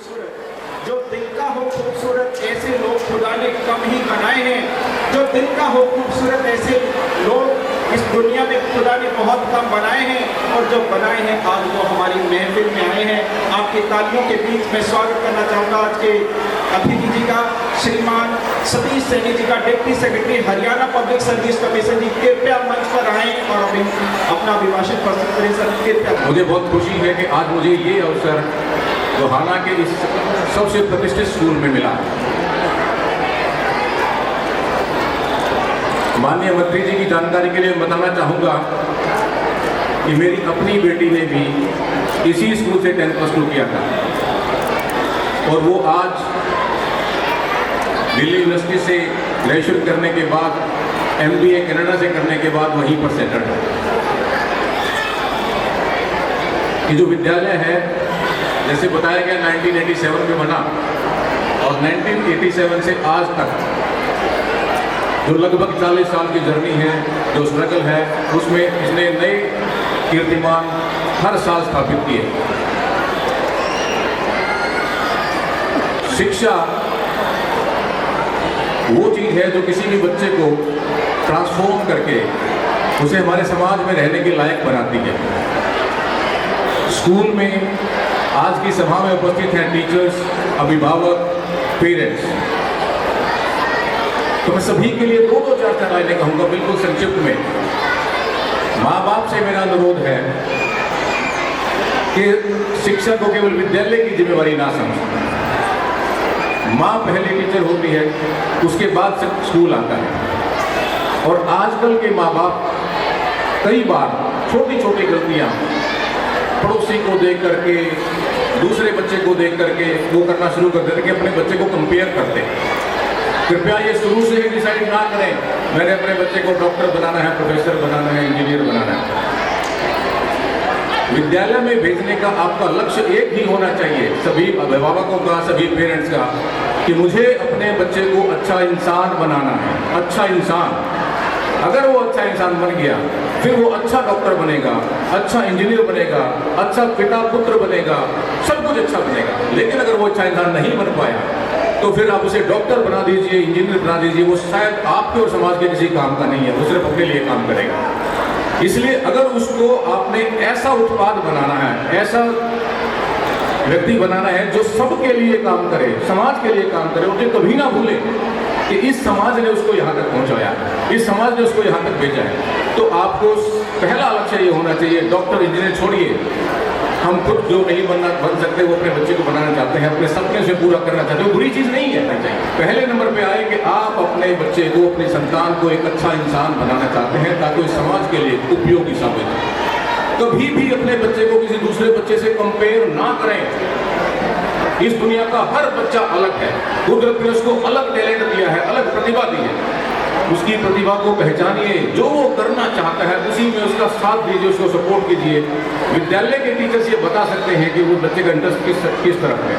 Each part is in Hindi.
खूबसूरत, जो दिल का हो खूबसूरत ऐसे लोग खुदा ने कम ही बनाए हैं। जो दिल का हो खूबसूरत ऐसे लोग इस दुनिया में खुदा ने बहुत कम बनाए हैं, और जो बनाए हैं आज वो हमारी महफिल में आए हैं। आपकी तालियों के बीच में स्वागत करना चाहूँगा आज के अतिथि जी का, श्रीमान सतीश सैनी जी का, deputy secretary Haryana public service commission ji. कृपया मंच पर आएँ और अभी अपना अभिभाषण प्रस्तुत करें सर, कृपया। मुझे बहुत खुशी है कि आज मुझे ये अवसर गोहाना के इस सबसे प्रतिष्ठित स्कूल में मिला। माननीय मंत्री जी की जानकारी के लिए बताना चाहूँगा कि मेरी अपनी बेटी ने भी इसी स्कूल से 10+2 किया था, और वो आज दिल्ली यूनिवर्सिटी से ग्रेजुएशन करने के बाद MBA कनाडा से करने के बाद वहीं पर सेटल्ड है। ये जो विद्यालय है, जैसे बताया गया 1987 में बना, और 1987 से आज तक जो लगभग 40 साल की जर्नी है, जो स्ट्रगल है, उसमें इसने नए कीर्तिमान हर साल स्थापित किए। शिक्षा वो चीज़ है जो किसी भी बच्चे को ट्रांसफॉर्म करके उसे हमारे समाज में रहने के लायक बनाती है। स्कूल में आज की सभा में उपस्थित हैं टीचर्स, अभिभावक, पेरेंट्स, तो मैं सभी के लिए 2-4 लाइनें कहूँगा बिल्कुल संक्षिप्त में। माँ बाप से मेरा अनुरोध है कि शिक्षा को केवल विद्यालय की जिम्मेवारी ना समझें। माँ पहले टीचर होती है, उसके बाद स्कूल आता है। और आजकल के माँ बाप कई बार छोटी छोटी गलतियाँ पड़ोसी को देख करके, दूसरे बच्चे को देख करके वो करना शुरू कर देते कि अपने बच्चे को कंपेयर करते हैं। कृपया ये शुरू से ही डिसाइड ना करें मैंने अपने बच्चे को डॉक्टर बनाना है, प्रोफेसर बनाना है, इंजीनियर बनाना है। विद्यालय में भेजने का आपका लक्ष्य एक ही होना चाहिए, सभी अभिभावकों का, सभी पेरेंट्स का, कि मुझे अपने बच्चे को अच्छा इंसान बनाना है। अच्छा इंसान, अगर वो अच्छा इंसान बन गया फिर वो अच्छा डॉक्टर बनेगा, अच्छा इंजीनियर बनेगा, अच्छा पिता पुत्र बनेगा, सब कुछ अच्छा बनेगा। लेकिन अगर वो अच्छा इंसान नहीं बन पाया तो फिर आप उसे डॉक्टर बना दीजिए, इंजीनियर बना दीजिए, वो शायद आपके और समाज के किसी काम का नहीं है, वो सिर्फ अपने लिए काम करेगा। इसलिए अगर उसको आपने ऐसा उत्पाद बनाना है, ऐसा व्यक्ति बनाना है जो सबके लिए काम करे, समाज के लिए काम करे, उसे कभी ना भूले कि इस समाज ने उसको यहाँ तक पहुँचाया, इस समाज ने उसको यहाँ तक भेजा है। तो आपको पहला लक्ष्य ये होना चाहिए, डॉक्टर इंजीनियर छोड़िए, हम खुद जो नहीं बन सकते वो अपने बच्चे को बनाना चाहते हैं, अपने सपने से पूरा करना चाहते हैं, वो बुरी चीज़ नहीं है। पहले नंबर पे आए कि आप अपने बच्चे को, अपनी संतान को एक अच्छा इंसान बनाना चाहते हैं ताकि वो समाज के लिए उपयोगी साबित हो। कभी भी अपने बच्चे को किसी दूसरे बच्चे से कंपेयर ना करें। इस दुनिया का हर बच्चा अलग है, कुदरत ने उसको अलग टैलेंट दिया है, अलग प्रतिभा दी है। उसकी प्रतिभा को पहचानिए, जो वो करना चाहता है उसी में उसका साथ दीजिए, उसको सपोर्ट कीजिए। विद्यालय के टीचर्स ये बता सकते हैं कि वो बच्चे का इंटरेस्ट किस तरफ है।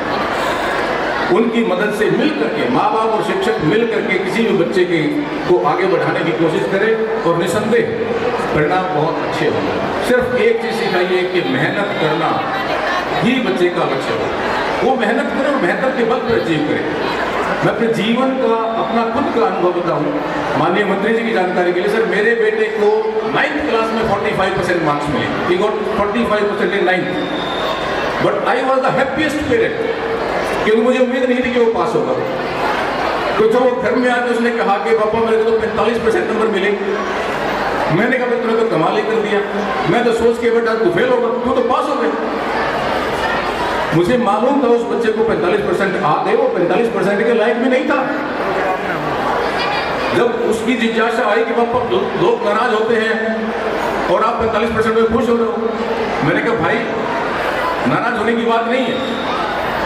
उनकी मदद से मिल करके, माँ बाप और शिक्षक मिल करके किसी भी बच्चे को आगे बढ़ाने की कोशिश करें, और निसंदेह परिणाम बहुत अच्छे होंगे। सिर्फ एक चीज़ सिखाइए कि मेहनत करना ही बच्चे का लक्ष्य हो, वो मेहनत करें और मेहनत के बल पर अचीव करें। मैं अपने जीवन का, अपना खुद का अनुभव बताऊं, माननीय मंत्री जी की जानकारी के लिए, सर मेरे बेटे को 9th क्लास में 45% मार्क्स मिले, he got 45% in 9th, but I was the happiest parent, क्योंकि मुझे उम्मीद नहीं थी कि वो पास होगा। तो जब वो घर में आके उसने कहा कि पापा मेरे को तो 45% नंबर मिले, मैंने कहा तुमने तो कमाल ही कर दिया, मैं तो सोच के बेटा तू फेल होगा, तू तो पास हो गया। मुझे मालूम था उस बच्चे को 45% आ गए, वो 45% के लायक भी नहीं था। जब उसकी जिज्ञासा आई कि पापा लोग नाराज होते हैं और आप 45% में खुश हो रहे हो, मैंने कहा भाई नाराज होने की बात नहीं है,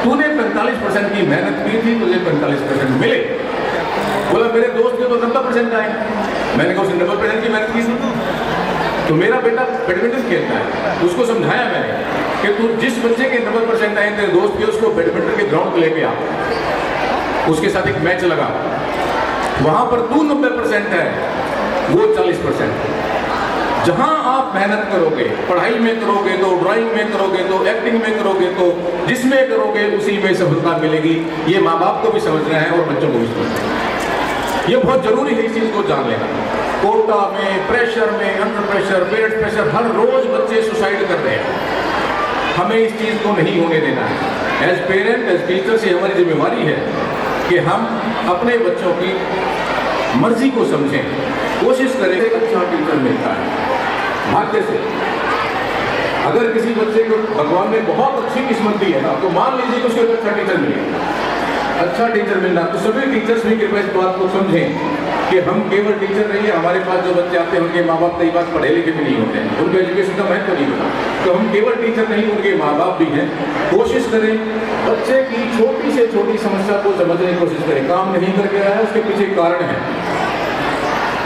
तूने 45% की मेहनत की थी, तुझे 45% मिले। बोला मेरे दोस्त ने तो 90% आए, मैंने कहा उसने 90% की मेहनत की थी। तो मेरा बेटा बैडमिंटन खेलता है, उसको समझाया मैंने कि तू जिस बच्चे के 90% आए तेरे दोस्त के, उसको बैडमिंटन के ग्राउंड पे लेके आ, उसके साथ एक मैच लगा, वहां पर तू 90% है, वो 40%। जहां आप मेहनत करोगे, पढ़ाई में करोगे तो, ड्राइंग में करोगे तो, एक्टिंग में करोगे तो, जिसमें करोगे उसी में सफलता मिलेगी। ये माँ बाप को भी समझना है और बच्चों को भी समझना है। ये बहुत जरूरी है इस चीज को जान लेना। कोटा में, प्रेशर में, अंडर प्रेशर, पेरेंट्स प्रेशर, हर रोज बच्चे सुसाइड कर रहे हैं। हमें इस चीज को नहीं होने देना है। एज पेरेंट, एज टीचर्स, ये हमारी जिम्मेवारी है कि हम अपने बच्चों की मर्जी को समझें, कोशिश करें। एक अच्छा टीचर मिलता है भाग्य से। अगर किसी बच्चे को भगवान ने बहुत अच्छी किस्मत दी है ना, तो मान लीजिए कि उसको एक अच्छा टीचर मिले, अच्छा टीचर मिलना, तो सभी टीचर्स भी कृपया इस बात को समझें कि हम केवल टीचर नहीं है। हमारे पास जो बच्चे आते हैं उनके माँ बाप कई बार पढ़े लिखे भी नहीं होते हैं, उनको एजुकेशन का महत्व नहीं होता। तो हम केवल टीचर नहीं, उनके माँ बाप भी हैं। कोशिश करें बच्चे की छोटी से छोटी समस्या को समझने की कोशिश करें। काम नहीं करके आया है, उसके पीछे कारण है,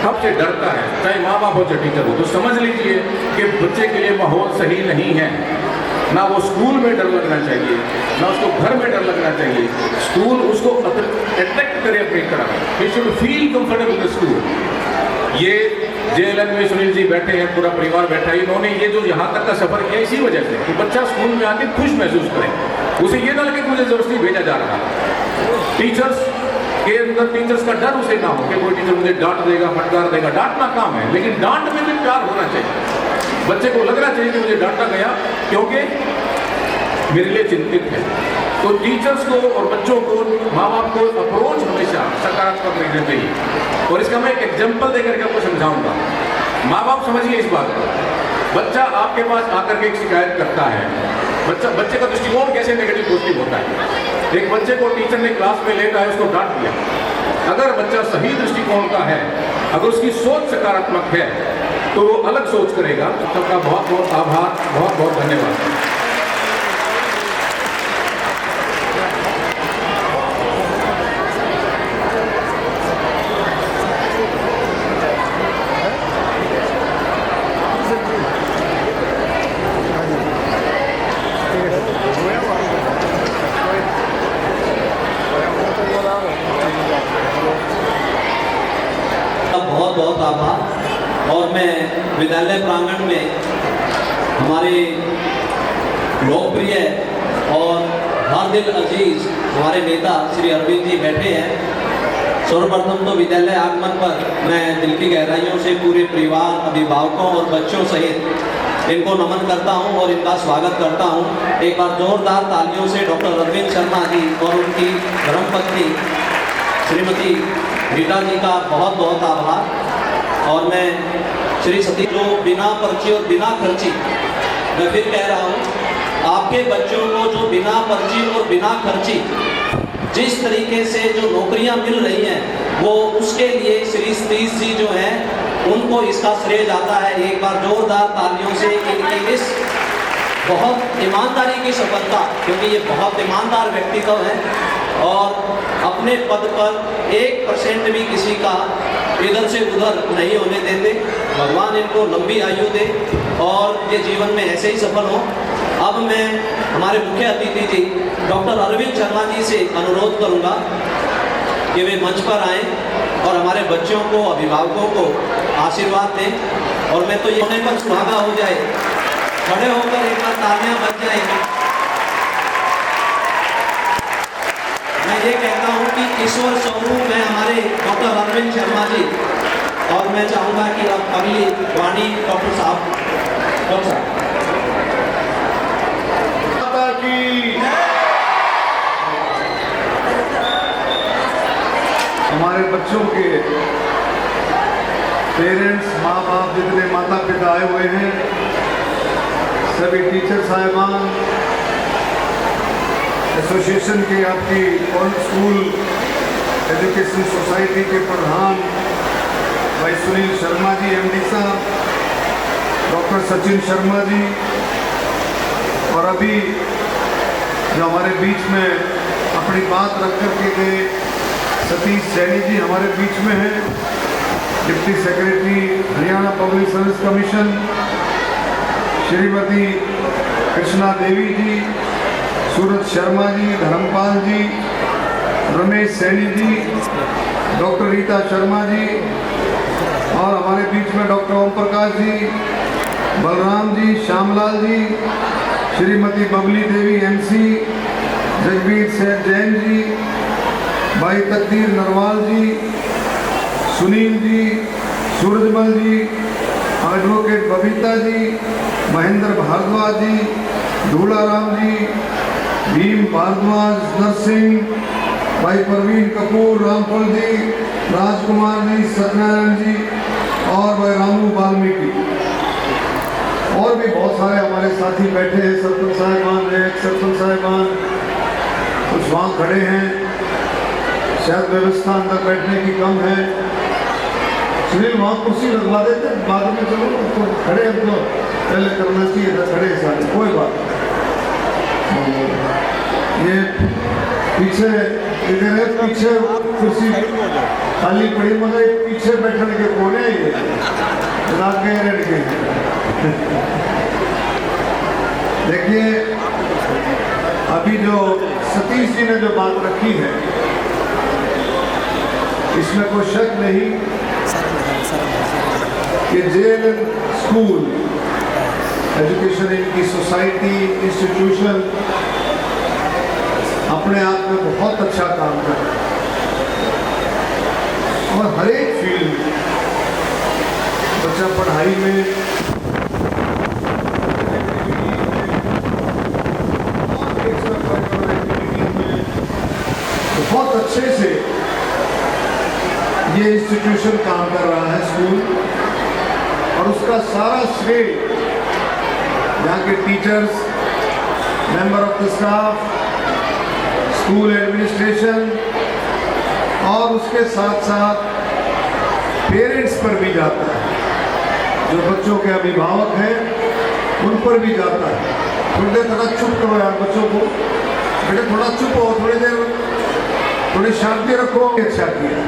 कब से डरता है, चाहे माँ बाप हो चाहे टीचर हो। तो समझ लीजिए कि बच्चे के लिए माहौल सही नहीं है। ना वो स्कूल में डर लगना चाहिए, ना उसको घर में डर लगना चाहिए। स्कूल उसको अट्रैक्ट करे अपनी तरफ, he should feel comfortable in school. ये JLN में सुनील जी बैठे हैं, पूरा परिवार बैठा है। इन्होंने ये जो यहाँ तक का सफर किया इसी वजह से कि बच्चा स्कूल में आके खुश महसूस करे, उसे ये ना लगे कि मुझे जबरदस्ती भेजा जा रहा है। टीचर्स के अंदर टीचर्स का डर उसे ना हो कि कोई टीचर मुझे डांट देगा, फटकार देगा। डांटना काम है, लेकिन डांट में भी प्यार होना चाहिए। बच्चे को लगना चाहिए कि मुझे डांटा गया क्योंकि मेरे लिए चिंतित है। तो टीचर्स को और बच्चों को, माँ बाप को अप्रोच हमेशा सकारात्मक रखना चाहिए। और इसका मैं एक एग्जाम्पल देकर के आपको समझाऊंगा। माँ बाप समझिए इस बात को। बच्चा आपके पास आकर के एक शिकायत करता है, बच्चे का दृष्टिकोण कैसे नेगेटिव पॉजिटिव होता है। एक बच्चे को टीचर ने क्लास में लेकर आए, उसको डांट दिया। अगर बच्चा सही दृष्टिकोण का है, अगर उसकी सोच सकारात्मक है, तो वो अलग सोच करेगा। सबका बहुत बहुत आभार, बहुत बहुत धन्यवाद। बहुत बहुत आभार। और मैं विद्यालय प्रांगण में हमारे लोकप्रिय और हर दिल अजीज हमारे नेता श्री अरविंद जी बैठे हैं। सर्वप्रथम तो विद्यालय आगमन पर मैं दिल की गहराइयों से पूरे परिवार, अभिभावकों और बच्चों सहित इनको नमन करता हूं और इनका स्वागत करता हूं। एक बार जोरदार तालियों से डॉक्टर अरविंद शर्मा जी और उनकी धर्मपत्नी श्रीमती रीटा जी का बहुत बहुत आभार। और मैं श्री सती जो बिना पर्ची और बिना खर्ची, मैं फिर कह रहा हूँ, आपके बच्चों को जो बिना पर्ची और बिना खर्ची जिस तरीके से जो नौकरियां मिल रही हैं, वो उसके लिए श्री सतीश जी जो हैं उनको इसका श्रेय जाता है। एक बार जोरदार तालियों से इनकी इस बहुत ईमानदारी की सफलता, क्योंकि ये बहुत ईमानदार व्यक्तित्व है और अपने पद पर 1% भी किसी का इधर से उधर नहीं होने देते। भगवान इनको लंबी आयु दे और ये जीवन में ऐसे ही सफल हो। अब मैं हमारे मुख्य अतिथि जी डॉक्टर अरविंद शर्मा जी से अनुरोध करूंगा कि वे मंच पर आएं और हमारे बच्चों को, अभिभावकों को आशीर्वाद दें। और मैं तो ये होने पर सुहागा हो जाए, खड़े होकर एक बार तालियां बज जाएंगी। मैं ये कहता हूँ कि ईश्वर स्वरूप में हमारे डॉक्टर अरविंद शर्मा जी, और मैं चाहूँगा कि अब अगली वाणी डॉक्टर साहब हमारे बच्चों के पेरेंट्स, माँ बाप, जितने माता पिता आए हुए हैं, सभी टीचर साहिबान, एसोसिएशन के, आपकी स्कूल एजुकेशन सोसाइटी के प्रधान भाई सुनील शर्मा जी, MD साहब, डॉक्टर सचिन शर्मा जी, और अभी जो हमारे बीच में अपनी बात रख कर के गए सतीश सैनी जी हमारे बीच में हैं, deputy secretary Haryana public service commission, Shrimati Krishna Devi ji, Suraj Sharma ji, Dharampal ji, Ramesh Saini ji, doctor Rita Sharma ji, और हमारे बीच में डॉक्टर ओम प्रकाश जी, बलराम जी, श्यामलाल जी, श्रीमती बबली देवी MC, जगवीर सेठ जैन जी, भाई तकदीर नरवाल जी, सुनील जी, सूरजमल जी, एडवोकेट बबीता जी, महेंद्र भारद्वाज जी, धूलाराम जी, भीम भारद्वाज, नरसिंह, भाई परवीन कपूर, रामफल जी, राजकुमार जी, सत्यनारायण जी और भाई रामू वाल्मीकि। और भी बहुत सारे हमारे साथी बैठे हैं, सरपंच साहिबान, एक्स सरपंच साहिबान, कुछ वहाँ खड़े हैं। शायद व्यवस्था अंदर बैठने की कम है। सुनील वहाँ कुर्सी लगवा देते, बाद में चलो तो खड़े, हम तो पहले करना चाहिए था, खड़े सारे, कोई बात नहीं। ये पीछे इधर है, पीछे कुर्सी खाली पड़ी, मगर पीछे बैठने के कोने ये आगे रेड के। देखिए अभी जो सतीश जी ने जो बात रखी है, इसमें कोई शक नहीं कि JLN स्कूल एजुकेशन इनकी सोसाइटी इंस्टीट्यूशन अपने आप में बहुत अच्छा काम कर रहा है और हर एक फील्ड में बच्चा पढ़ाई में बहुत अच्छे से ये इंस्टीट्यूशन काम कर रहा है स्कूल, और उसका सारा श्रेय यहाँ के teachers, member of the staff, school administration और उसके साथ साथ पेरेंट्स पर भी जाता है। जो बच्चों के अभिभावक हैं उन पर भी जाता है। थोड़ी देर थोड़ा चुप करो यार बच्चों को, बेटे थोड़ा चुप हो, थोड़ी देर थोड़ी शांति रखो। अच्छा किया,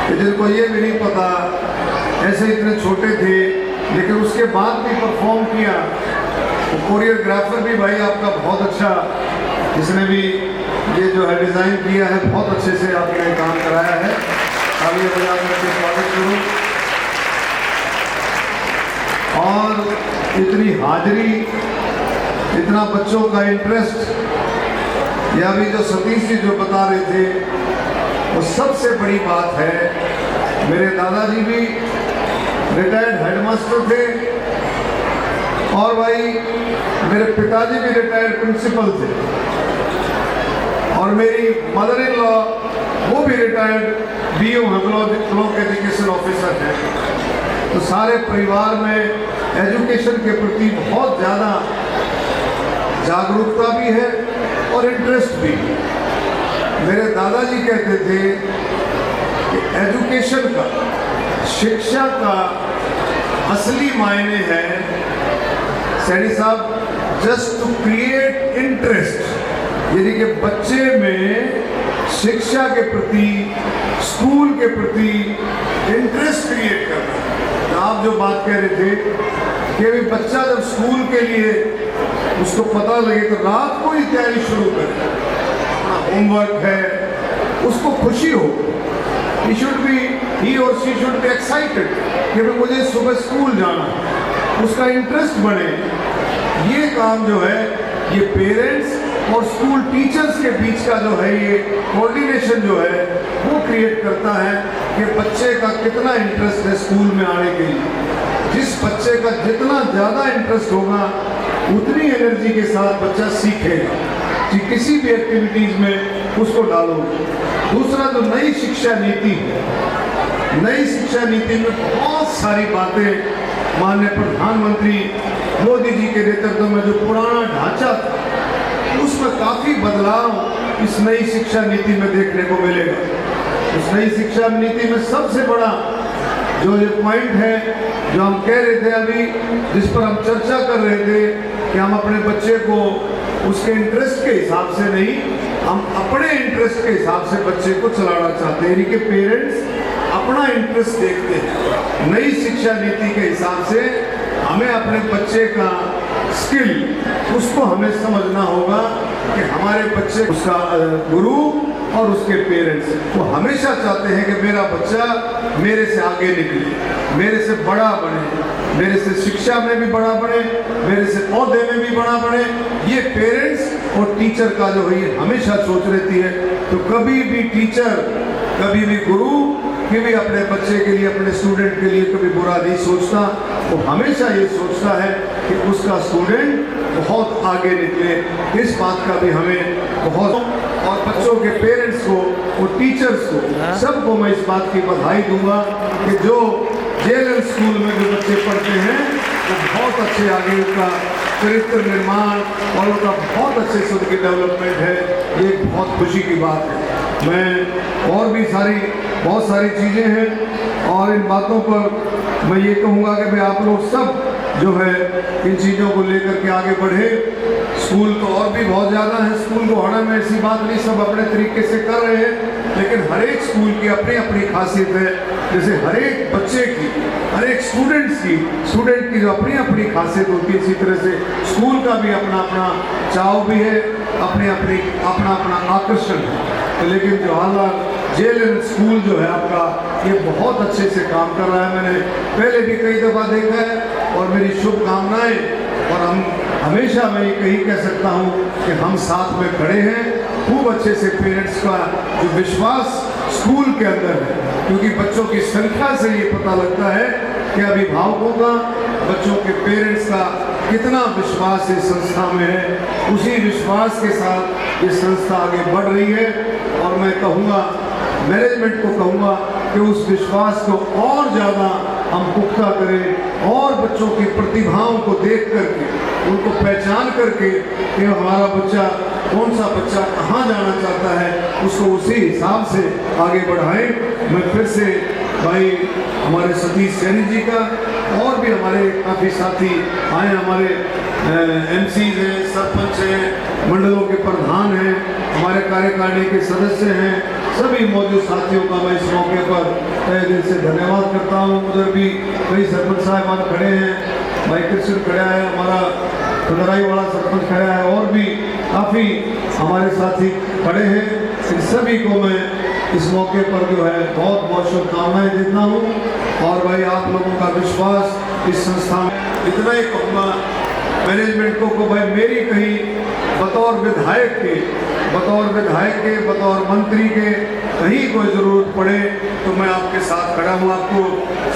जिनको ये भी नहीं पता, ऐसे इतने छोटे थे लेकिन उसके बाद भी परफॉर्म किया। तो कोरियोग्राफर भी भाई आपका बहुत अच्छा, जिसने भी ये जो है डिज़ाइन किया है, बहुत अच्छे से आपने काम कराया है। तालियां बजा करके स्वागत करूं। और इतनी हाजिरी, इतना बच्चों का इंटरेस्ट, या भी जो सतीश जी जो बता रहे थे, वो सबसे बड़ी बात है। मेरे दादाजी भी रिटायर्ड हेडमास्टर थे और भाई मेरे पिताजी भी रिटायर्ड प्रिंसिपल थे और मेरी मदर इन लॉ वो भी रिटायर्ड BO है, ब्लॉक एजुकेशन ऑफिसर है। तो सारे परिवार में एजुकेशन के प्रति बहुत ज़्यादा जागरूकता भी है और इंटरेस्ट भी। मेरे दादाजी कहते थे कि एजुकेशन का, शिक्षा का असली मायने है सैनी साहब, जस्ट टू क्रिएट इंटरेस्ट, यानी कि बच्चे में शिक्षा के प्रति, स्कूल के प्रति इंटरेस्ट क्रिएट करना। तो आप जो बात कह रहे थे कि अभी बच्चा जब स्कूल के लिए उसको पता लगे तो रात को ही तैयारी शुरू करे, अपना होमवर्क है, उसको खुशी हो, he or she should be excited कि मुझे सुबह स्कूल जाना, उसका इंटरेस्ट बने। ये काम जो है ये पेरेंट्स और स्कूल टीचर्स के बीच का जो है ये कोऑर्डिनेशन जो है वो क्रिएट करता है कि बच्चे का कितना इंटरेस्ट है स्कूल में आने के लिए। जिस बच्चे का जितना ज़्यादा इंटरेस्ट होगा उतनी एनर्जी के साथ बच्चा सीखेगा कि किसी भी एक्टिविटीज़ में उसको डालो। दूसरा जो नई शिक्षा नीति है, नई शिक्षा नीति में बहुत सारी बातें माननीय प्रधानमंत्री मोदी जी के नेतृत्व में जो पुराना ढांचा था उसमें काफ़ी बदलाव इस नई शिक्षा नीति में देखने को मिलेगा। इस नई शिक्षा नीति में सबसे बड़ा जो ये पॉइंट है जो हम कह रहे थे अभी, जिस पर हम चर्चा कर रहे थे कि हम अपने बच्चे को उसके इंटरेस्ट के हिसाब से नहीं, हम अपने इंटरेस्ट के हिसाब से बच्चे को चलाना चाहते हैं, यानी कि पेरेंट्स अपना इंटरेस्ट देखते हैं। नई शिक्षा नीति के हिसाब से हमें अपने बच्चे का स्किल, उसको हमें समझना होगा कि हमारे बच्चे, उसका गुरु और उसके पेरेंट्स, वो हमेशा चाहते हैं कि मेरा बच्चा मेरे से आगे निकले, मेरे से बड़ा बने, मेरे से शिक्षा में भी बड़ा बने, मेरे से पौधे में भी बड़ा बने। ये पेरेंट्स और टीचर का जो है ये हमेशा सोच रहती है। तो कभी भी टीचर, कभी भी गुरु कि भी अपने बच्चे के लिए, अपने स्टूडेंट के लिए कभी बुरा नहीं सोचता। वो हमेशा ये सोचता है कि उसका स्टूडेंट बहुत आगे निकले। इस बात का भी हमें बहुत, और बच्चों के पेरेंट्स को और टीचर्स को सबको मैं इस बात की बधाई दूंगा कि जो जेएलएन स्कूल में जो बच्चे पढ़ते हैं वो बहुत अच्छे आगे उनका चरित्र निर्माण और उनका बहुत अच्छे से उनकी डेवलपमेंट है। ये एक बहुत खुशी की बात है। मैं और भी बहुत सारी चीज़ें हैं और इन बातों पर मैं ये कहूँगा कि भाई आप लोग सब जो है इन चीज़ों को लेकर के आगे बढ़े। स्कूल तो और भी बहुत ज़्यादा है, स्कूल को हटाना में ऐसी बात नहीं, सब अपने तरीके से कर रहे हैं, लेकिन हर एक स्कूल की अपनी अपनी खासियत है। जैसे हर एक बच्चे की, हर एक स्टूडेंट की जो अपनी अपनी खासियत होती है, इसी तरह से स्कूल का भी अपना अपना चाव भी है, अपना अपना आकर्षण है। तो लेकिन जो हाल जेएलएन स्कूल जो है आपका, ये बहुत अच्छे से काम कर रहा है। मैंने पहले भी कई दफ़ा देखा है और मेरी शुभकामनाएं, और हम हमेशा मैं यही कह सकता हूँ कि हम साथ में खड़े हैं। खूब अच्छे से पेरेंट्स का जो विश्वास स्कूल के अंदर है, क्योंकि बच्चों की संख्या से ये पता लगता है कि अभिभावकों का, बच्चों के पेरेंट्स का कितना विश्वास इस संस्था में है। उसी विश्वास के साथ ये संस्था आगे बढ़ रही है। और मैं कहूँगा, मैनेजमेंट को कहूँगा कि उस विश्वास को और ज़्यादा हम पुख्ता करें और बच्चों की प्रतिभाओं को देख करके, उनको पहचान करके कि हमारा बच्चा, कौन सा बच्चा कहाँ जाना चाहता है, उसको उसी हिसाब से आगे बढ़ाएं। मैं फिर से भाई हमारे सतीश सैनी जी का, और भी हमारे काफ़ी साथी आए, हमारे एमसीज हैं, सरपंच हैं, मंडलों के प्रधान हैं, हमारे कार्यकारिणी के सदस्य हैं, सभी मौजूद साथियों का मैं इस मौके पर तहे दिल से धन्यवाद करता हूँ। उधर भी कई सरपंच साहबान खड़े हैं, भाई कृष्ण खड़ा है, हमारा खुदराई वाला सरपंच खड़ा है, और भी काफ़ी हमारे साथी खड़े हैं। इन सभी को मैं इस मौके पर जो है बहुत बहुत शुभकामनाएं देता हूँ। और भाई आप लोगों का विश्वास इस संस्था में, इतना ही कहूँगा मैनेजमेंट को भाई मेरी कहीं बतौर विधायक के, बतौर मंत्री के कहीं कोई ज़रूरत पड़े तो मैं आपके साथ खड़ा हूँ। आपको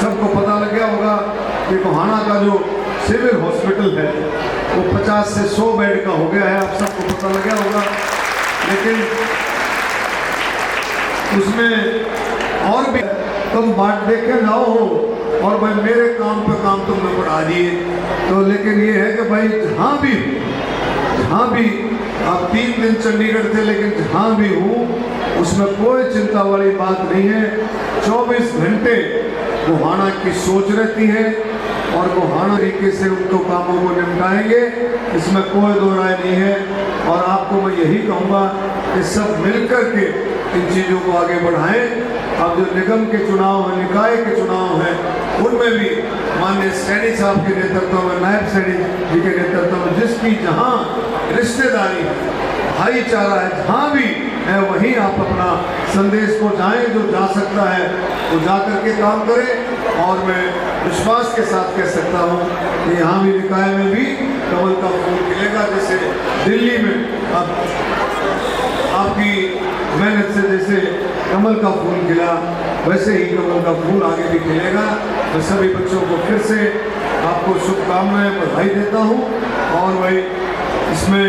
सबको पता लग गया होगा कि गोहाना का जो सिविल हॉस्पिटल है वो 50 से 100 बेड का हो गया है, आप सबको पता लग गया होगा। लेकिन उसमें और भी तुम बात देखे जाओ हो, और भाई मेरे काम पे काम तुमने बढ़ा दिए। तो लेकिन ये है कि भाई जहाँ भी आप 3 दिन चंडीगढ़ थे, लेकिन जहाँ भी हूँ उसमें कोई चिंता वाली बात नहीं है। 24 घंटे गोहाना की सोच रहती है और गोहाना तरीके से उनको कामों को निपटाएंगे, इसमें कोई दो राय नहीं है। और आपको मैं यही कहूँगा कि सब मिलकर के इन चीज़ों को आगे बढ़ाएं। अब जो निगम के चुनाव हैं, निकाय के चुनाव हैं, उनमें भी माननीय सैनी साहब के नेतृत्व में, नायब सैनी जी के नेतृत्व में, जिसकी जहाँ रिश्तेदारी है, भाईचारा है, जहाँ भी है वहीं आप अपना संदेश को जाएं। जो जा सकता है वो जा करके काम करें। और मैं विश्वास के साथ कह सकता हूँ कि यहाँ भी निकाय में भी कमल का फूल खिलेगा। जैसे दिल्ली में अब आपकी मेहनत से जैसे कमल का फूल खिला, वैसे ही कमल का फूल आगे भी खिलेगा। मैं सभी बच्चों को फिर से आपको शुभकामनाएं, बधाई देता हूँ। और भाई इसमें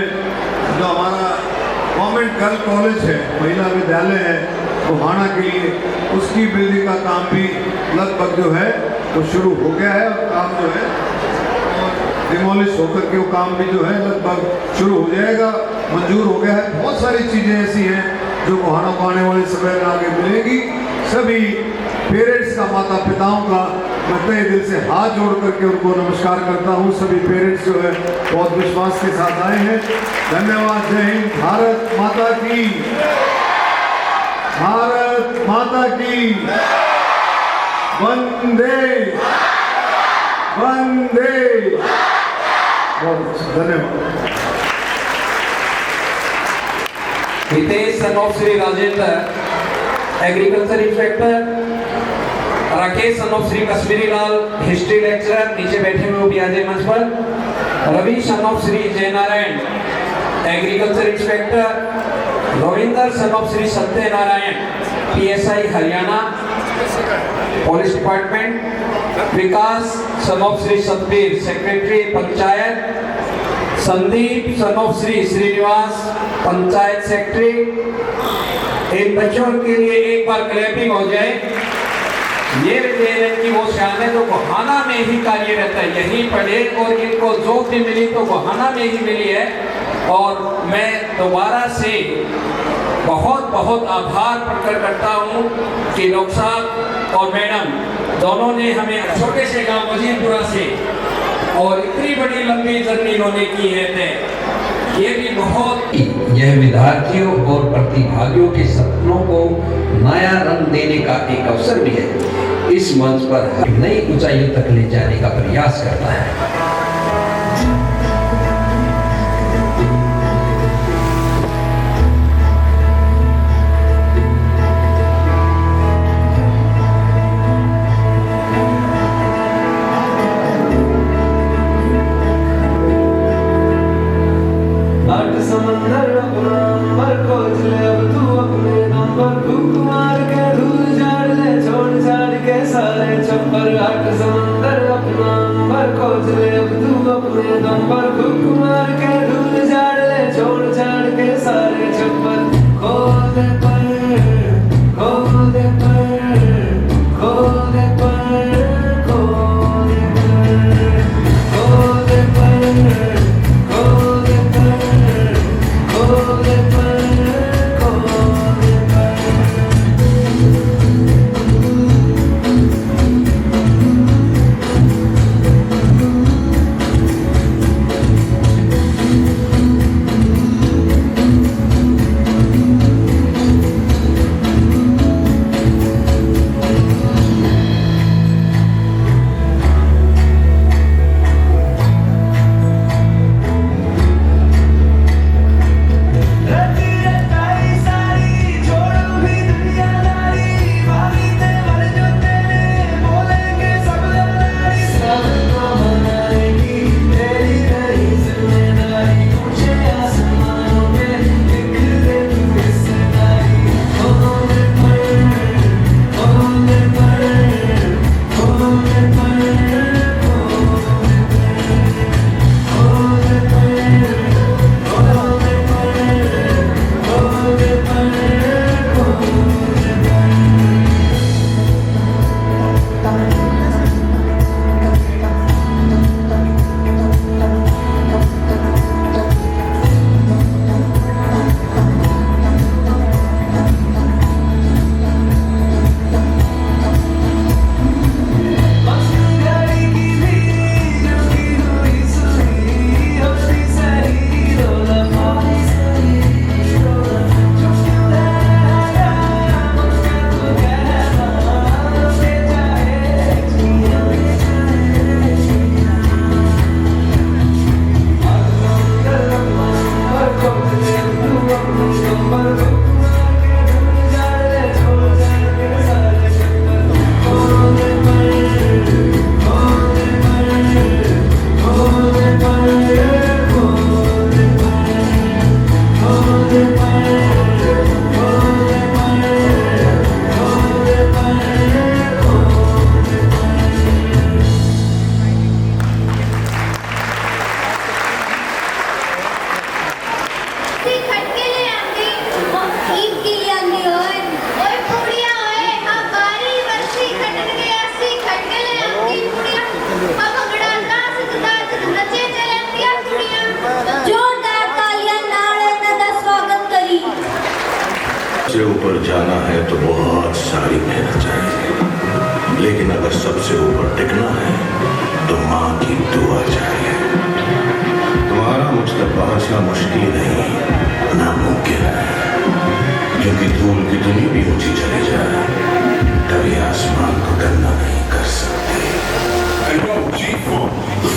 जो हमारा गवर्नमेंट गर्ल कॉलेज है, महिला विद्यालय है गोहाना के लिए, उसकी बिल्डिंग का काम भी लगभग जो है वो शुरू हो गया है। और काम जो है डिमोलिश होकर के वो काम भी जो है लगभग शुरू हो जाएगा, मंजूर हो गया है। बहुत सारी चीज़ें ऐसी हैं जो गोहाना को आने वाले समय में आगे मिलेगी। सभी पेरेंट्स का, माता पिताओं का मैं तहे दिल से हाथ जोड़ करके उनको नमस्कार करता हूँ। सभी पेरेंट्स जो है बहुत विश्वास के साथ आए हैं। धन्यवाद। जय हिंद। भारत माता की, भारत माता की वंदे वंदे। बहुत अच्छा, धन्यवाद। Hitesh son of Shri Rajendra agriculture inspector, Rakesh son of Shri Kashmiri Lal history lecturer, नीचे बैठे हुए वो भी आ जाए मंच पर। Ravi son of Shri Jaynarayan agriculture inspector, Ravinder son of Shri Satyanarayan PSI Haryana police department, Vikas son of Shri Satbir secretary panchayat, Sandeep son of Shri Srinivas panchayat secretary. इन बच्चों के लिए एक बार क्लैपिंग हो जाए। ये विद्यालय की वो शान है जो गोहाना में ही कार्यरत है, यहीं पढ़े और इनको जॉब भी मिली तो गोहाना में ही मिली है। और मैं दोबारा से बहुत बहुत आभार प्रकट करता हूँ कि डॉक्टर साहब और मैडम दोनों ने हमें छोटे से गांव वजीरपुरा से और इतनी बड़ी लंबी जर्नी इन्होंने की है तय, ये भी बहुत। यह विद्यार्थियों और प्रतिभागियों के सपनों को नया रंग देने का एक अवसर भी है। इस मंच पर नई ऊंचाइयों तक ले जाने का प्रयास करता है। समंदर अपना नंबर खोज ले, अब तू अपने नंबर फूक मार के धूल झाड़ ले, छोड़ छाड़ के सारे छप्पर। आठ समंदर अपना नंबर खोज ले, अब तू अपने नंबर फूक मार के धूल झाड़ ले, छोड़ छाड़ के सारे छप्पर। खोल पर खोल पर खोल पर खोल पर खोल सबसे ऊपर जाना है तो बहुत सारी मेहनत चाहिए, लेकिन अगर सबसे ऊपर टिकना है तो माँ की दुआ चाहिए। तुम्हारा मुझ तक पहुंचना मुश्किल नहीं, नामुमकिन है, क्योंकि धूल कितनी भी ऊंची चली जाए कभी आसमान को गंदा नहीं कर सकती। G4, the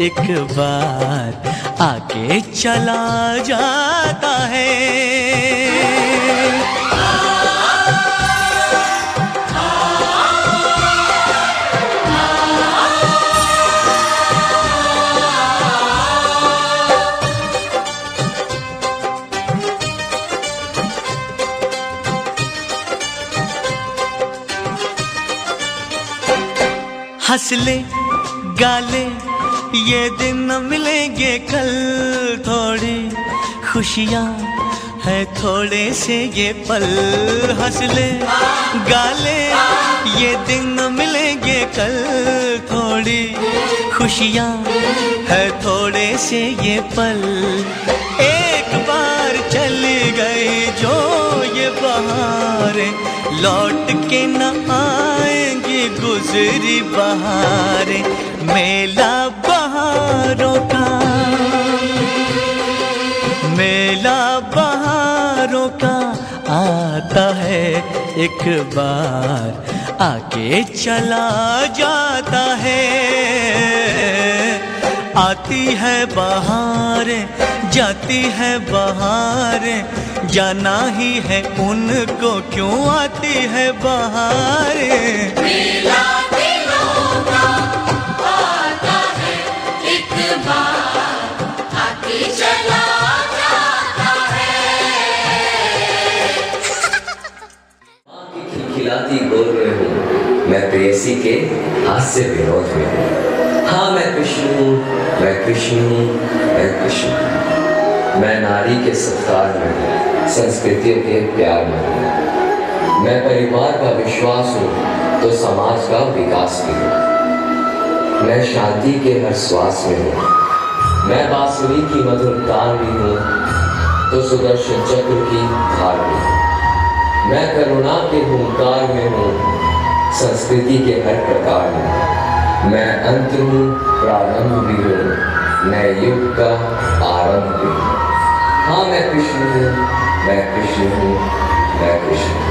एक बार आके चला जाता है। हंस ले गाले ये दिन न मिलेंगे कल, थोड़ी खुशियाँ है थोड़े से ये पल। हंस ले गाले ये दिन न मिलेंगे कल, थोड़ी खुशियाँ है थोड़े से ये पल। एक बार चली गई जो ये बहारें, लौट के न आएंगी गुजरी बहारें। मेला बहारों का, मेला बहारों का आता है एक बार आके चला जाता है। आती है बहारें जाती है बहारें, जाना ही है उनको क्यों आती है बहारें। मेला दिलों का आता है एक बार आके चला जाता है। माँ की खिलखिलाती गोद में हूँ मैं, प्रेयसी के हास्य विनोद में हूँ। हाँ मैं कृष्ण हूँ, मैं कृष्ण हूँ, मैं कृष्ण हूँ। मैं नारी के सत्कार में हूँ, संस्कृतियों के प्यार में हूँ। मैं परिवार का विश्वास हूँ तो समाज का विकास भी हूँ। मैं शांति के हर श्वास में हूँ, मैं बांसुरी की मधुर तान भी हूँ तो सुदर्शन चक्र की धार भी हूँ। मैं करुणा के हुंकार में हूँ, संस्कृति के हर प्रकार में। मैं अंत हूँ प्रारंभ भी हूँ, नए युग का आरंभ भी हूँ। हाँ मैं कृष्ण हूँ, मैं कृष्ण हूँ, मैं कृष्ण हूँ।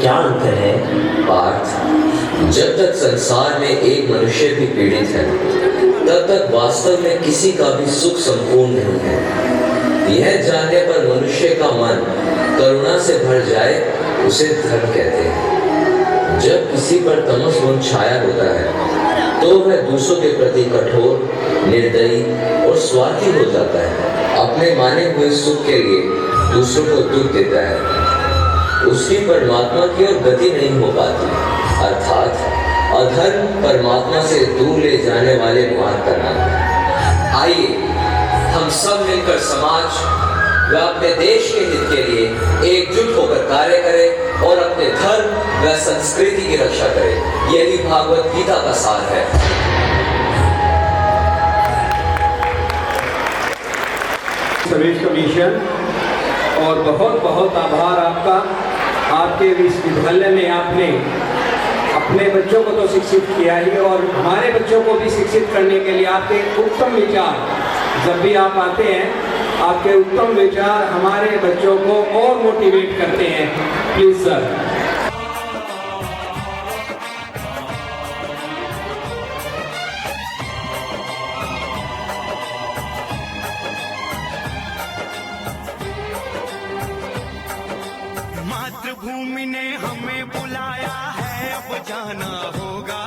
क्या अंतर है? पार्थ, जब तक संसार में एक मनुष्य भी पीड़ित है, तब तक वास्तव में किसी का भी सुख संपूर्ण नहीं है। यह जानने पर मनुष्य का मन करुणा से भर जाए, उसे धर्म कहते हैं। जब किसी पर तमस गुण छाया होता है, तो वह दूसरों के प्रति कठोर, निर्दयी और स्वार्थी हो जाता है। अपने माने हुए सुख के लिए दूसरों को दुख देता है। उसकी परमात्मा की ओर गति नहीं हो पाती। अर्थात अधर्म परमात्मा से दूर ले जाने वाले मार्ग का नाम है। आइए हम सब मिलकर समाज व अपने देश के हित के लिए एकजुट होकर कार्य करें और अपने धर्म व संस्कृति की रक्षा करें। यही भागवत गीता का सार है। सर्विस कमीशन और बहुत बहुत आभार आपका। आपके विश्वविद्यालय में आपने अपने बच्चों को तो शिक्षित किया ही, और हमारे बच्चों को भी शिक्षित करने के लिए आपके उत्तम विचार, जब भी आप आते हैं आपके उत्तम विचार हमारे बच्चों को और मोटिवेट करते हैं। Please sir. मातृभूमि ने हमें बुलाया है, अब जाना होगा।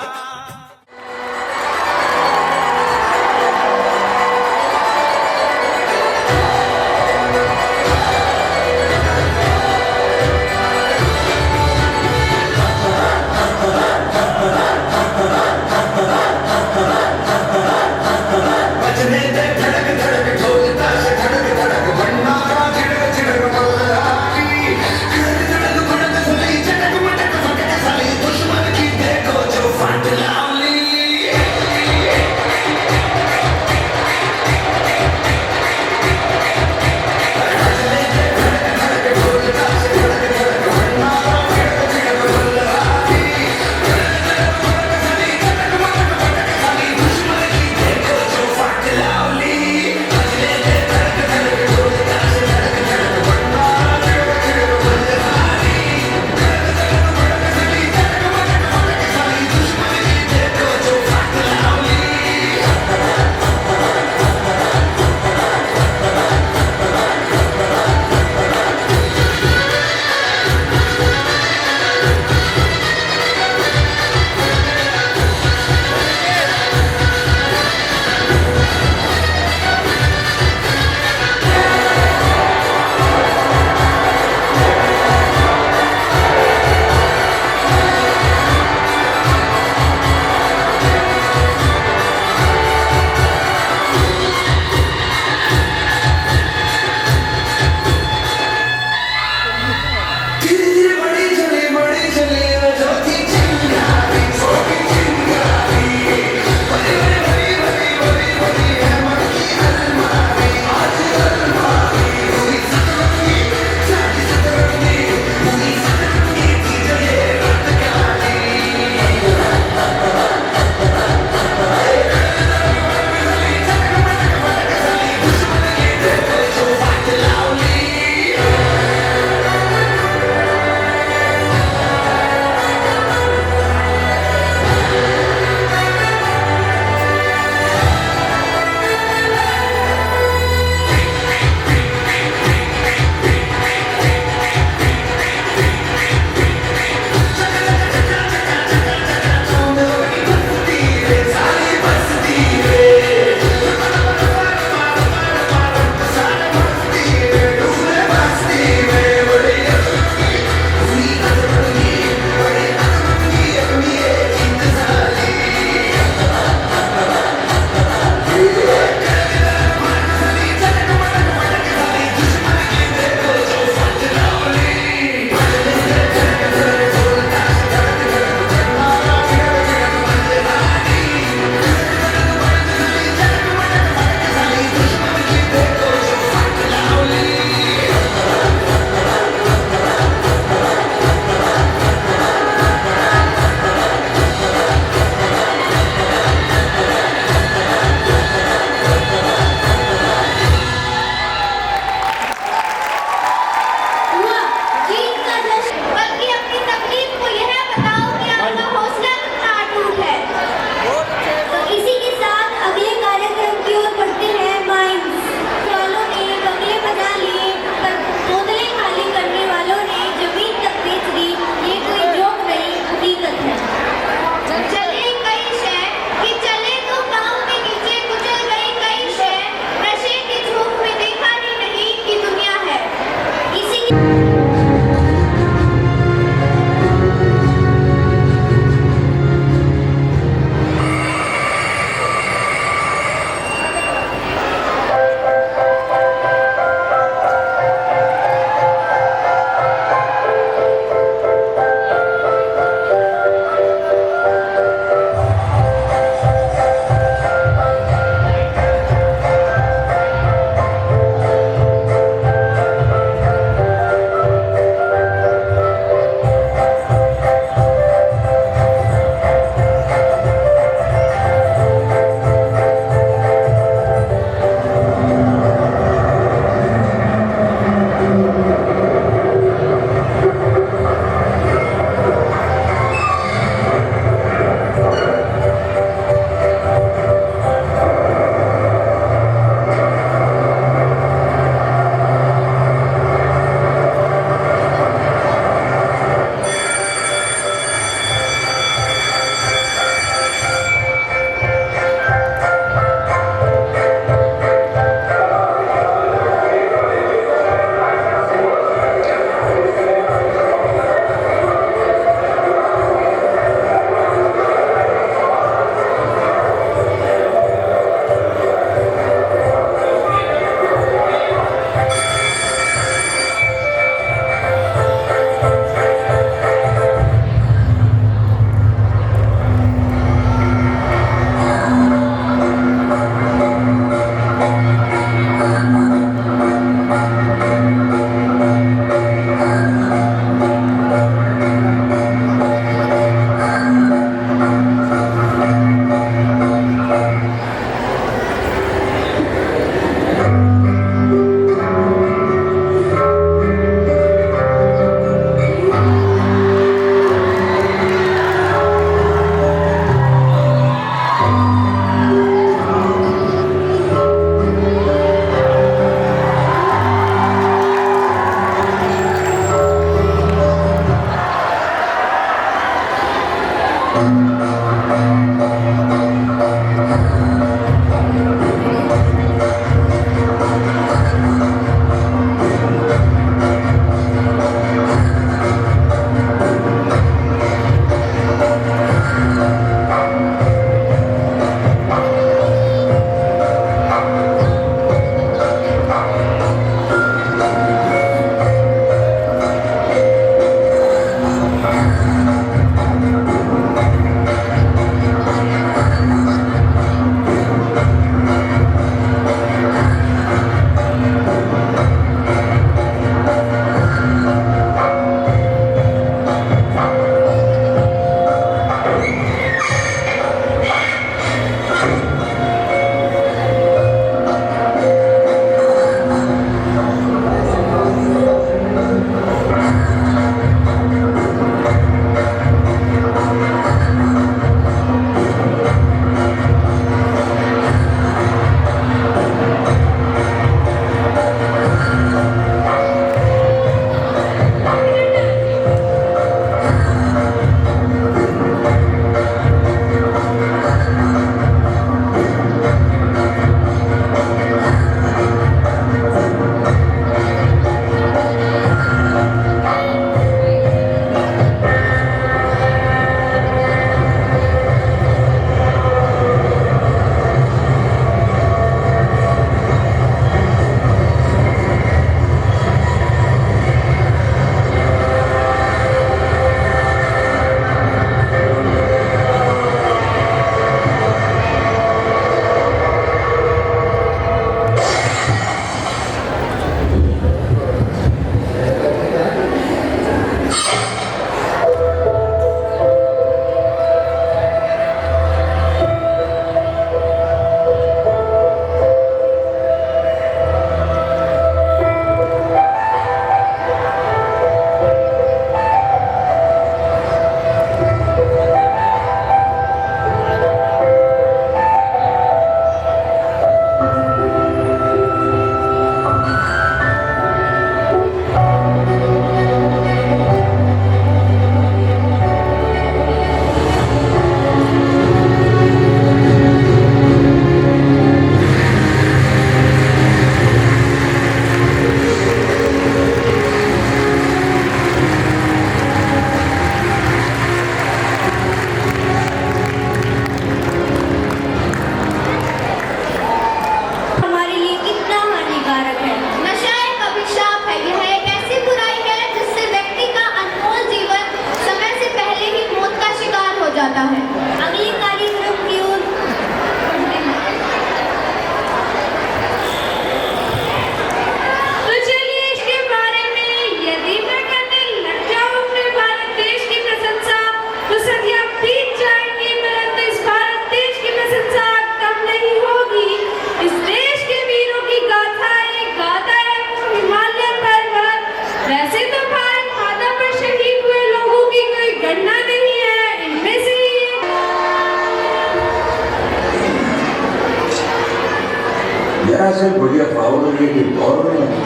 से बड़ी अफवाह हो रही है कि गौर नहीं लगती।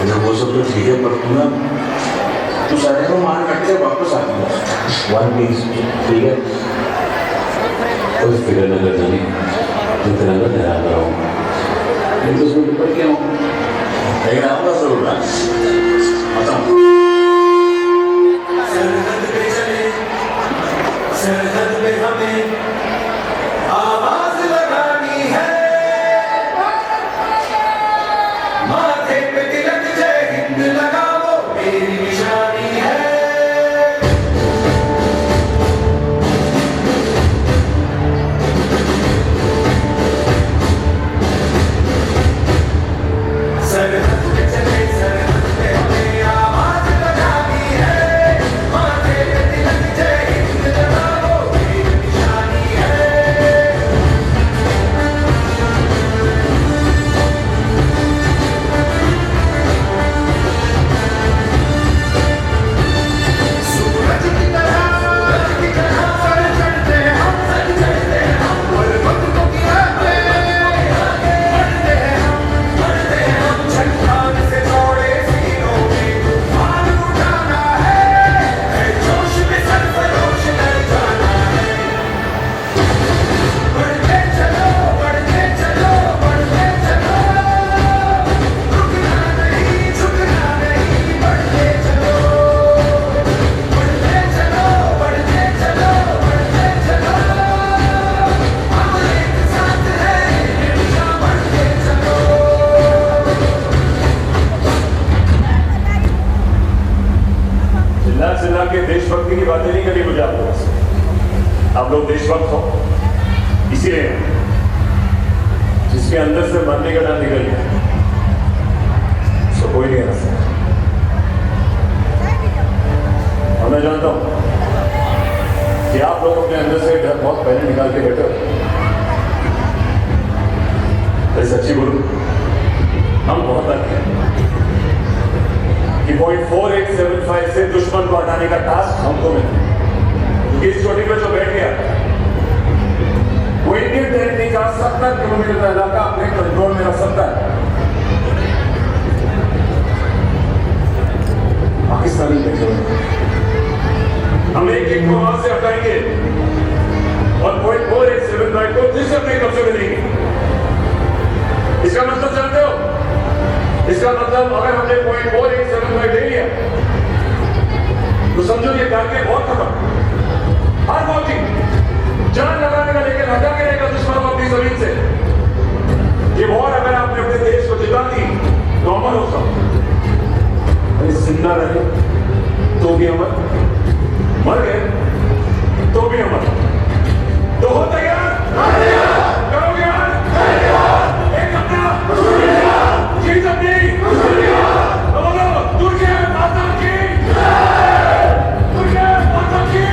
जब वो सब तो ठीक है, पर तू ना तू सारे को मार काट के वापस आ गया। वन पीस ठीक है, कोई फिक्र न कर जानी, जितना मैं डरा रहा हूँ मैं तो उसमें ऊपर क्या हूँ, लेकिन आऊँगा जरूर ना। बताओ सरहद पे चले, सरहद पे हमें आवाज लगानी है, माथे पे तिलक जय हिंद लगाओ मेरी निशानी है। सरहद पे चले, सरहद पे हमें आवाज लगानी है, माथे पे तिलक जय हिंद लगाओ मेरी निशानी है। सूरज की तरह सर चढ़ते हम, सर चढ़ते हम, पर्वत को गिराते बढ़ते हम, चट्टान से जोड़े सीनों में तूफान उठाना है जोश में सरफरोश कर जाना है। बढ़ते चलो, बढ़ते चलो, बढ़ते चलो, रुकना नहीं, झुकना नहीं, बढ़ते चलो, बढ़ते चलो, बढ़ते चलो, बढ़ते चलो, हम एक साथ हैं, हमेशा बढ़ते चलो। चिल्ला चिल्ला के देशभक्ति की बातें नहीं करनी मुझे आपको, आप लोग देशभक्त हो, इसीलिए जिसके अंदर से मरने का डर निकल गया उसको कोई नहीं हरा सकता। और मैं जानता हूं कि आप लोग अपने अंदर से डर बहुत पहले निकाल के बैठे हो। अरे सच्ची बोलूं, हम बहुत लगे हैं कि 0.4875 से दुश्मन को हटाने का टास्क हमको मिला, क्योंकि इस चोटी पे जो बैठ गया वो इंडियन टेरिटरी का 70 किलोमीटर का इलाका अपने कंट्रोल में रख सकता है। पाकिस्तानी कंट्रोल हम एक को वहां से हटाएंगे और 0.4875 को फिर से अपने कब्जे में लेंगे। इसका मतलब जानते हो, इसका मतलब अगर हमने 0.4875 ले लिया तो समझो ये टारगेट बहुत खत्म। हर वो चीज जान लगाने का लेकर हटा के रहेगा दुश्मन को अपनी जमीन से। ये वॉर अगर आपने अपने देश को जिता दी तो अमर हो सकता, अरे जिंदा रहे तो भी अमर, मर गए तो भी अमर। तो हो तैयार, करोगे यार, एक अपना जीत अपनी, बोलो दुर्गे माता की, दुर्गे माता की।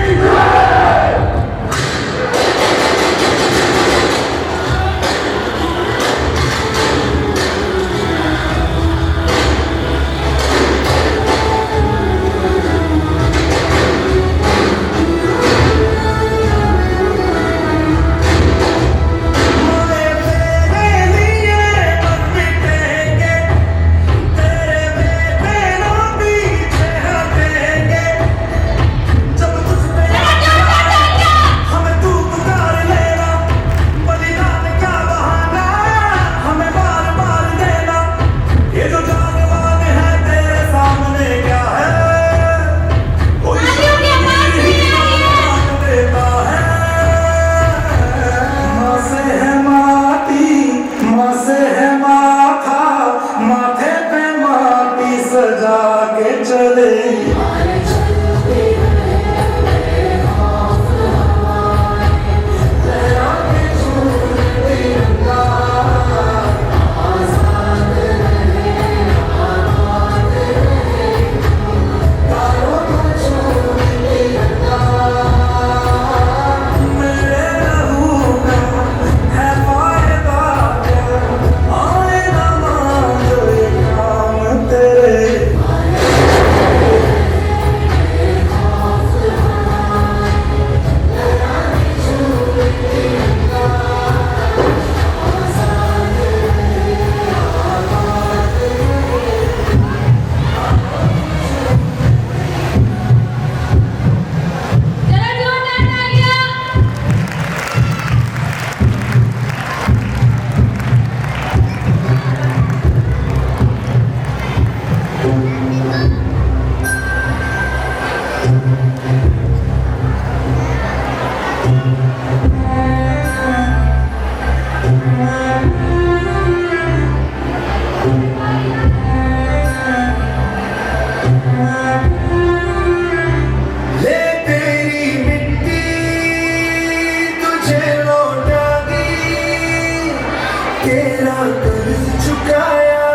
कर्ज चुकाया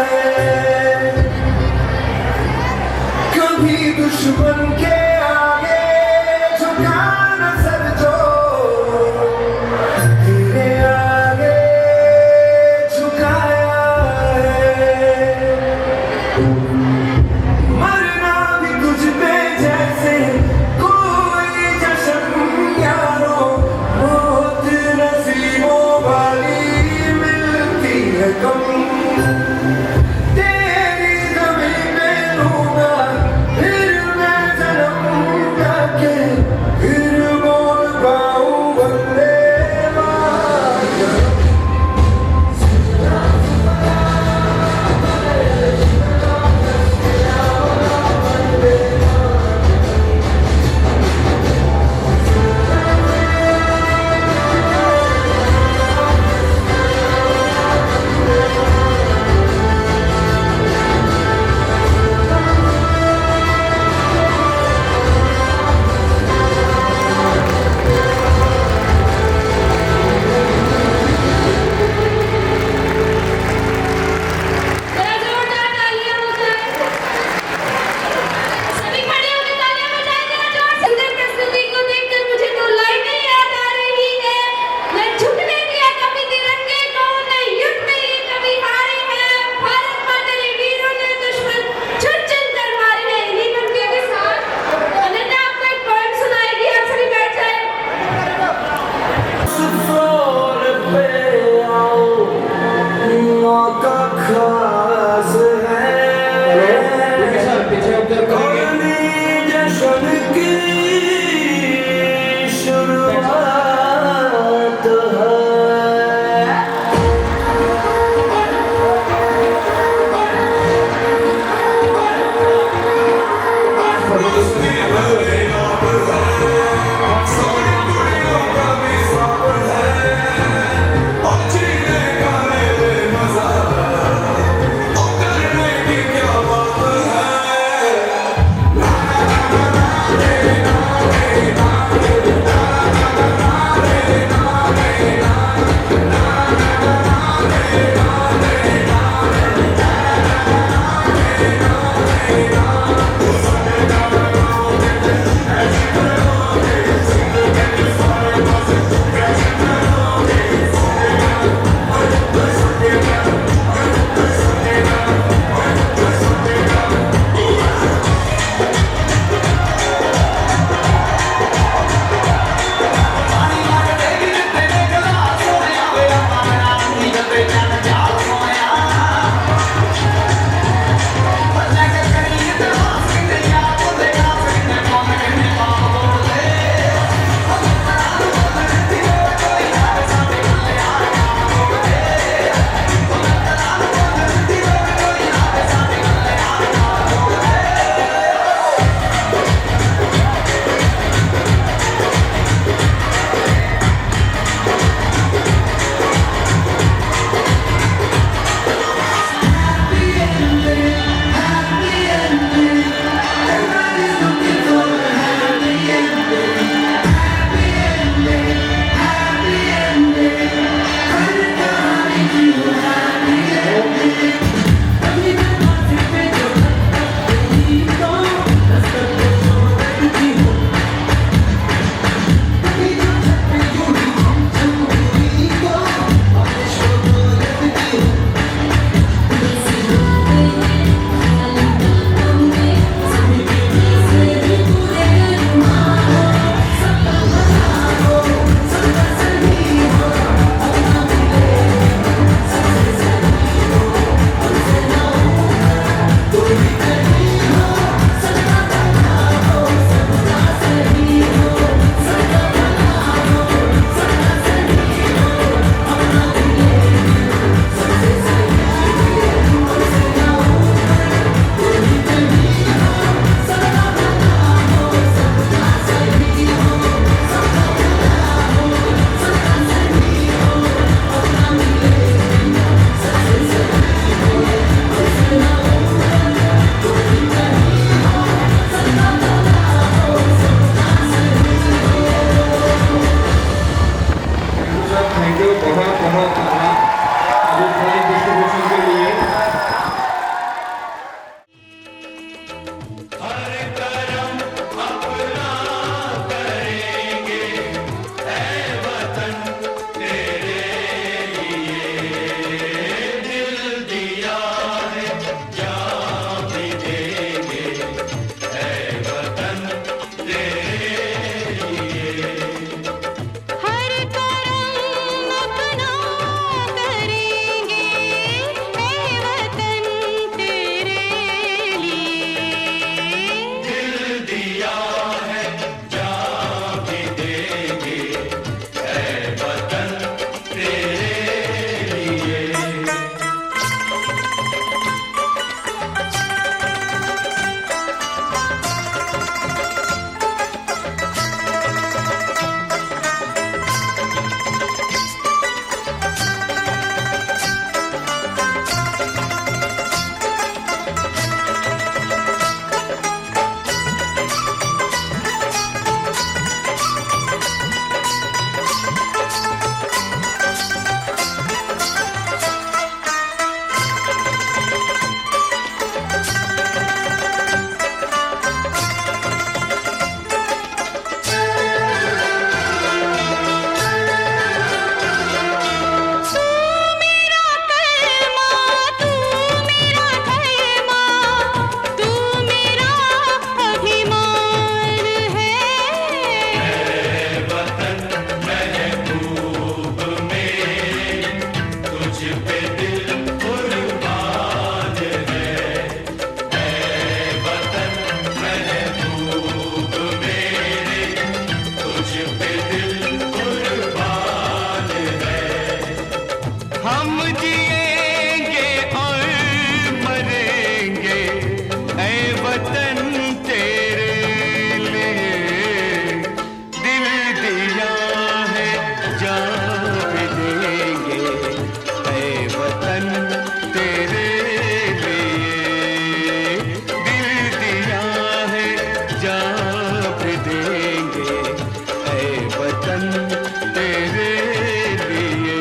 है, कभी दुश्मन के आगे झुका न सर जो, तेरे आगे झुकाया है। मरना भी तुझ पे जैसे कोई जश्न यारो, मौत नसीबों वाली मिलती है कम। तेरी ज़मीं पे लूँगा फिर मैं जन्म, पे दिल कुर्बान है, ऐ वतन महबूब मेरे, तुझ पे दिल कुर्बान है। हम जिएंगे और मरेंगे ऐ वतन तेरे लिए, दिल दिया है जान भी देंगे ऐ वतन तेरे लिए, दिल दिया है जान भी देंगे ऐ वतन तेरे लिए।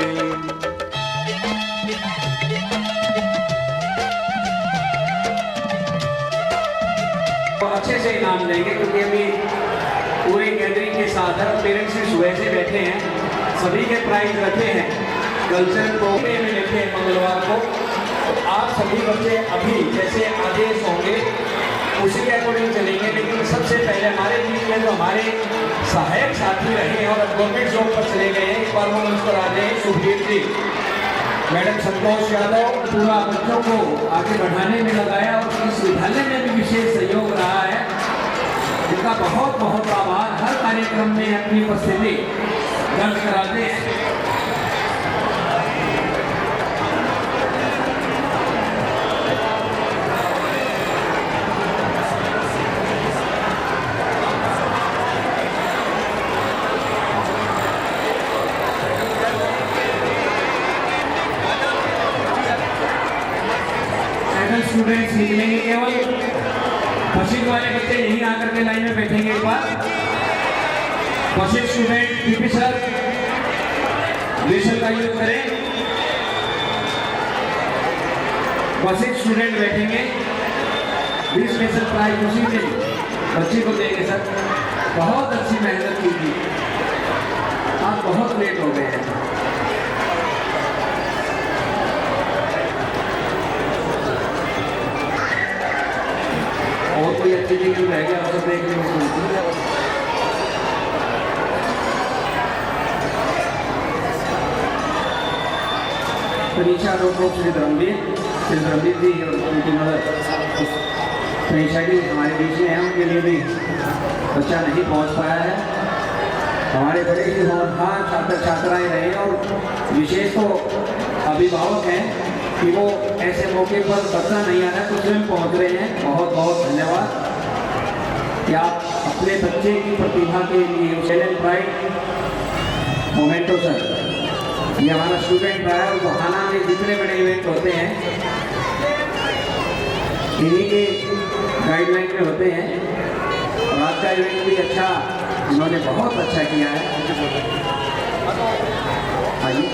तो अच्छे से इनाम देंगे क्योंकि अभी पूरे गैदरिंग के साथ है, पेरेंट्स भी सुबह से बैठे हैं, सभी के प्राइज रखे हैं, कल्चरल प्रोग्राम में रखे हैं मंगलवार को। तो आप सभी बच्चे अभी जैसे आदेश होंगे उसी के अकॉर्डिंग चलेंगे, लेकिन सबसे पहले हमारे बीच में जो हमारे सहायक साथी रहे हैं और गवर्नमेंट जॉब पर चले गए हैं, एक बार वो मंच पर आ जाए। सुखबीर जी, मैडम संतोष यादव पूरा बच्चों को आगे बढ़ाने में लगाया और इस विद्यालय में भी विशेष सहयोग रहा है, जिनका बहुत बहुत आभार। हर कार्यक्रम में अपनी उपस्थिति दर्ज कराते हैं। स्टूडेंट्स निकलेंगे, केवल पश्चिम वाले बच्चे यहीं आकर के लाइन में बैठेंगे। एक बार पश्चिम स्टूडेंट पीपी सर विशल का यूज करें। पश्चिम स्टूडेंट बैठेंगे, 20 स्पेशल प्राइज उसी दिन बच्चे को देंगे। सर बहुत अच्छी मेहनत की थी, आप बहुत लेट हो गए हैं। और कोई अच्छी चीज रह गया अवसर देखने को मिलती है। परीक्षा रोको श्री धर्मवीर जी और उनकी मदद परीक्षा की हमारे बीच में है, उनके लिए भी बच्चा नहीं पहुंच पाया है। हमारे बड़े ही होनहार छात्र छात्राएं रहे और विशेष तो अभिभावक हैं कि वो ऐसे मौके पर बच्चा नहीं आ रहा है तो स्वयं पहुंच रहे हैं। बहुत बहुत धन्यवाद कि आप अपने बच्चे की प्रतिभा के लिए टैलेंट प्राइड मोमेंटो सर, ये हमारा स्टूडेंट रहा है और बहाना में जितने बड़े इवेंट होते हैं इन्हीं के गाइडलाइन में होते हैं। और आज का इवेंट भी अच्छा, इन्होंने बहुत अच्छा किया है। आइए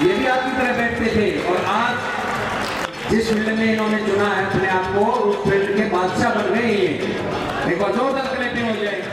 ये भी आपकी तरह बैठते थे और आज जिस फील्ड में इन्होंने चुना है अपने आप को, उस फील्ड के बादशाह बन गए। एक बार जोरदार क्लैपिंग हो जाए।